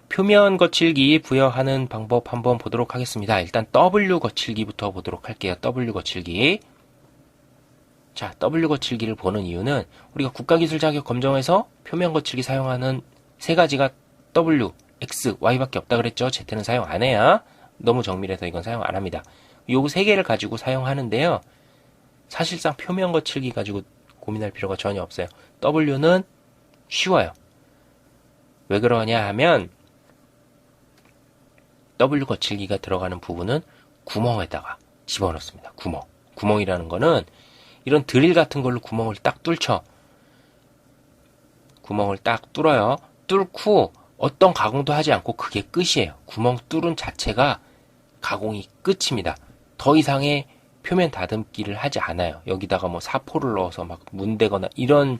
표면 거칠기 부여하는 방법 한번 보도록 하겠습니다. 일단 W 거칠기부터 보도록 할게요. W 거칠기. 자, W 거칠기를 보는 이유는 우리가 국가기술 자격 검정에서 표면 거칠기 사용하는 세 가지가 W, X, Y밖에 없다 그랬죠. Z는 사용 안 해야. 너무 정밀해서 이건 사용 안 합니다. 요 세 개를 가지고 사용하는데요. 사실상 표면 거칠기 가지고 고민할 필요가 전혀 없어요. W는 쉬워요. 왜 그러냐 하면 W 거칠기가 들어가는 부분은 구멍에다가 집어넣습니다. 구멍. 구멍이라는 거는 이런 드릴 같은 걸로 구멍을 딱 뚫죠. 구멍을 딱 뚫어요. 뚫고 어떤 가공도 하지 않고 그게 끝이에요. 구멍 뚫은 자체가 가공이 끝입니다. 더 이상의 표면 다듬기를 하지 않아요. 여기다가 뭐 사포를 넣어서 막 문대거나 이런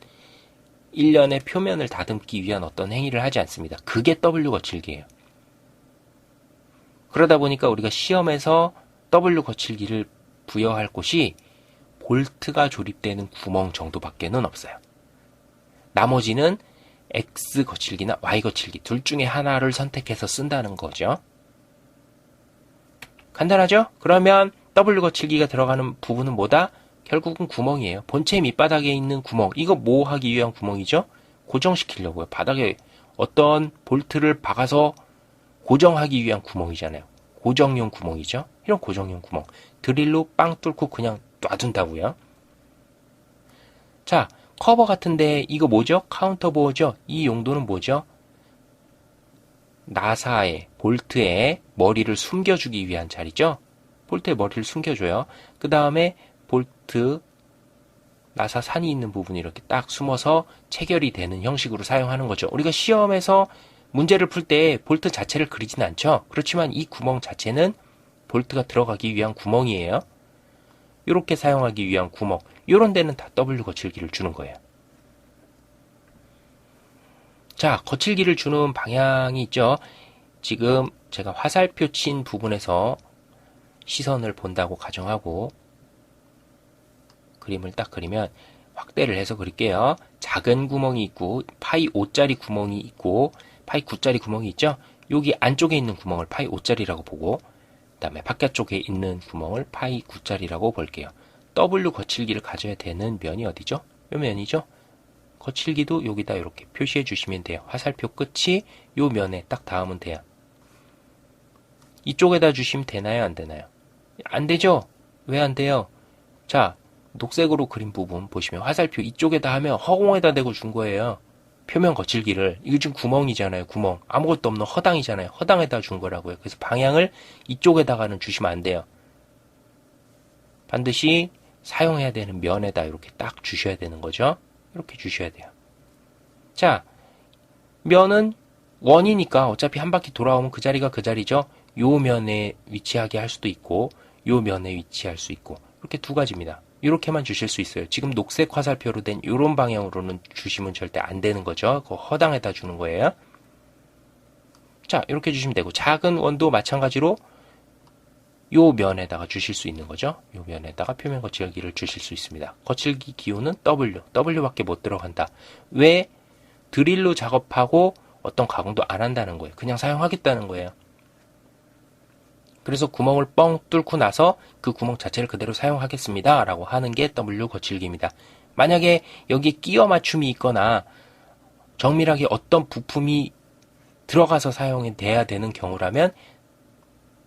일련의 표면을 다듬기 위한 어떤 행위를 하지 않습니다. 그게 W 거칠기예요. 그러다 보니까 우리가 시험에서 W 거칠기를 부여할 곳이 볼트가 조립되는 구멍 정도밖에는 없어요. 나머지는 X 거칠기나 Y 거칠기 둘 중에 하나를 선택해서 쓴다는 거죠. 간단하죠? 그러면 W 거칠기가 들어가는 부분은 뭐다? 결국은 구멍이에요. 본체 밑바닥에 있는 구멍. 이거 뭐 하기 위한 구멍이죠? 고정시키려고요. 바닥에 어떤 볼트를 박아서 고정하기 위한 구멍이잖아요. 고정용 구멍이죠. 이런 고정용 구멍. 드릴로 빵 뚫고 그냥 놔둔다고요. 자, 커버 같은데 이거 뭐죠? 카운터 보어죠? 이 용도는 뭐죠? 나사에, 볼트에 머리를 숨겨주기 위한 자리죠? 볼트에 머리를 숨겨줘요. 그 다음에 볼트, 나사 산이 있는 부분이 이렇게 딱 숨어서 체결이 되는 형식으로 사용하는 거죠. 우리가 시험에서 문제를 풀 때 볼트 자체를 그리진 않죠. 그렇지만 이 구멍 자체는 볼트가 들어가기 위한 구멍이에요. 이렇게 사용하기 위한 구멍. 이런 데는 다 W 거칠기를 주는 거예요. 자, 거칠기를 주는 방향이 있죠. 지금 제가 화살표 친 부분에서 시선을 본다고 가정하고 그림을 딱 그리면 확대를 해서 그릴게요. 작은 구멍이 있고 파이 5짜리 구멍이 있고 파이 9짜리 구멍이 있죠. 여기 안쪽에 있는 구멍을 파이 5짜리라고 보고 그 다음에 바깥쪽에 있는 구멍을 파이 9짜리라고 볼게요. W 거칠기를 가져야 되는 면이 어디죠? 요 면이죠? 거칠기도 여기다 이렇게 표시해 주시면 돼요. 화살표 끝이 요 면에 딱 닿으면 돼요. 이쪽에다 주시면 되나요? 안 되나요? 안 되죠? 왜 안 돼요? 자, 녹색으로 그린 부분 보시면 화살표 이쪽에다 하면 허공에다 대고 준 거예요. 표면 거칠기를. 이거 지금 구멍이잖아요. 구멍. 아무것도 없는 허당이잖아요. 허당에다 준 거라고요. 그래서 방향을 이쪽에다가는 주시면 안 돼요. 반드시 사용해야 되는 면에다 이렇게 딱 주셔야 되는 거죠. 이렇게 주셔야 돼요. 자, 면은 원이니까 어차피 한 바퀴 돌아오면 그 자리가 그 자리죠. 요 면에 위치하게 할 수도 있고 요 면에 위치할 수 있고 이렇게 두 가지입니다. 이렇게만 주실 수 있어요. 지금 녹색 화살표로 된 이런 방향으로는 주시면 절대 안 되는 거죠. 그 허당에다 주는 거예요. 자, 이렇게 주시면 되고 작은 원도 마찬가지로 요 면에다가 주실 수 있는 거죠. 요 면에다가 표면 거칠기를 주실 수 있습니다. 거칠기 기호는 W. W밖에 못 들어간다. 왜? 드릴로 작업하고 어떤 가공도 안 한다는 거예요. 그냥 사용하겠다는 거예요. 그래서 구멍을 뻥 뚫고 나서 그 구멍 자체를 그대로 사용하겠습니다. 라고 하는 게 W 거칠기입니다. 만약에 여기에 끼워 맞춤이 있거나 정밀하게 어떤 부품이 들어가서 사용이 돼야 되는 경우라면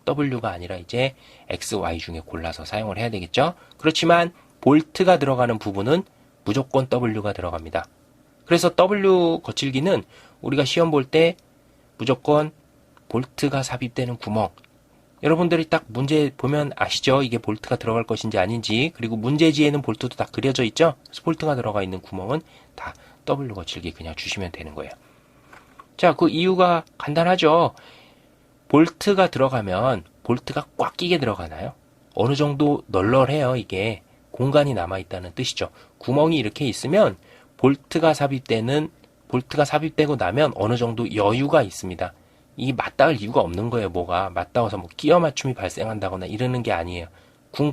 W가 아니라 이제 X, Y 중에 골라서 사용을 해야 되겠죠. 그렇지만 볼트가 들어가는 부분은 무조건 W가 들어갑니다. 그래서 W 거칠기는 우리가 시험 볼 때 무조건 볼트가 삽입되는 구멍. 여러분들이 딱 문제 보면 아시죠? 이게 볼트가 들어갈 것인지 아닌지. 그리고 문제지에는 볼트도 다 그려져 있죠? 그래서 볼트가 들어가 있는 구멍은 다 W 거칠기 그냥 주시면 되는 거예요. 자, 그 이유가 간단하죠? 볼트가 들어가면 볼트가 꽉 끼게 들어가나요? 어느 정도 널널해요. 이게 공간이 남아있다는 뜻이죠. 구멍이 이렇게 있으면 볼트가 삽입되고 나면 어느 정도 여유가 있습니다. 이게 맞닿을 이유가 없는 거예요. 뭐가 맞닿아서 뭐 끼워 맞춤이 발생한다거나 이러는 게 아니에요.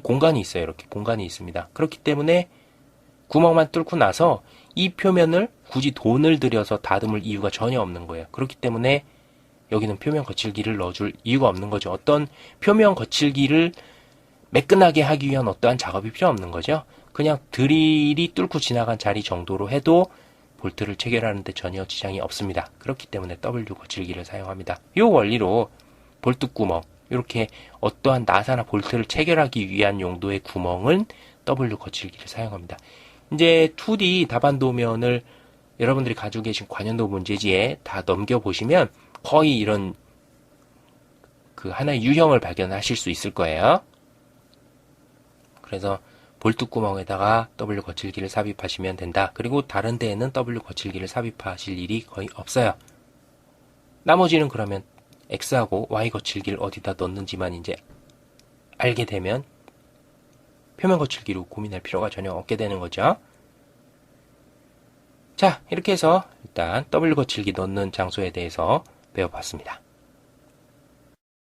공간이 있어요. 이렇게 공간이 있습니다. 그렇기 때문에 구멍만 뚫고 나서 이 표면을 굳이 돈을 들여서 다듬을 이유가 전혀 없는 거예요. 그렇기 때문에 여기는 표면 거칠기를 넣어줄 이유가 없는 거죠. 어떤 표면 거칠기를 매끈하게 하기 위한 어떠한 작업이 필요 없는 거죠. 그냥 드릴이 뚫고 지나간 자리 정도로 해도 볼트를 체결하는데 전혀 지장이 없습니다. 그렇기 때문에 W 거칠기를 사용합니다. 이 원리로 볼트 구멍, 이렇게 어떠한 나사나 볼트를 체결하기 위한 용도의 구멍은 W 거칠기를 사용합니다. 이제 2D 답안도면을 여러분들이 가지고 계신 관연도 문제지에 다 넘겨보시면 거의 이런 그 하나의 유형을 발견하실 수 있을 거예요. 그래서 볼트 구멍에다가 W 거칠기를 삽입하시면 된다. 그리고 다른 데에는 W 거칠기를 삽입하실 일이 거의 없어요. 나머지는 그러면 X하고 Y 거칠기를 어디다 넣는지만 이제 알게 되면 표면 거칠기로 고민할 필요가 전혀 없게 되는 거죠. 자, 이렇게 해서 일단 W 거칠기 넣는 장소에 대해서 배워봤습니다.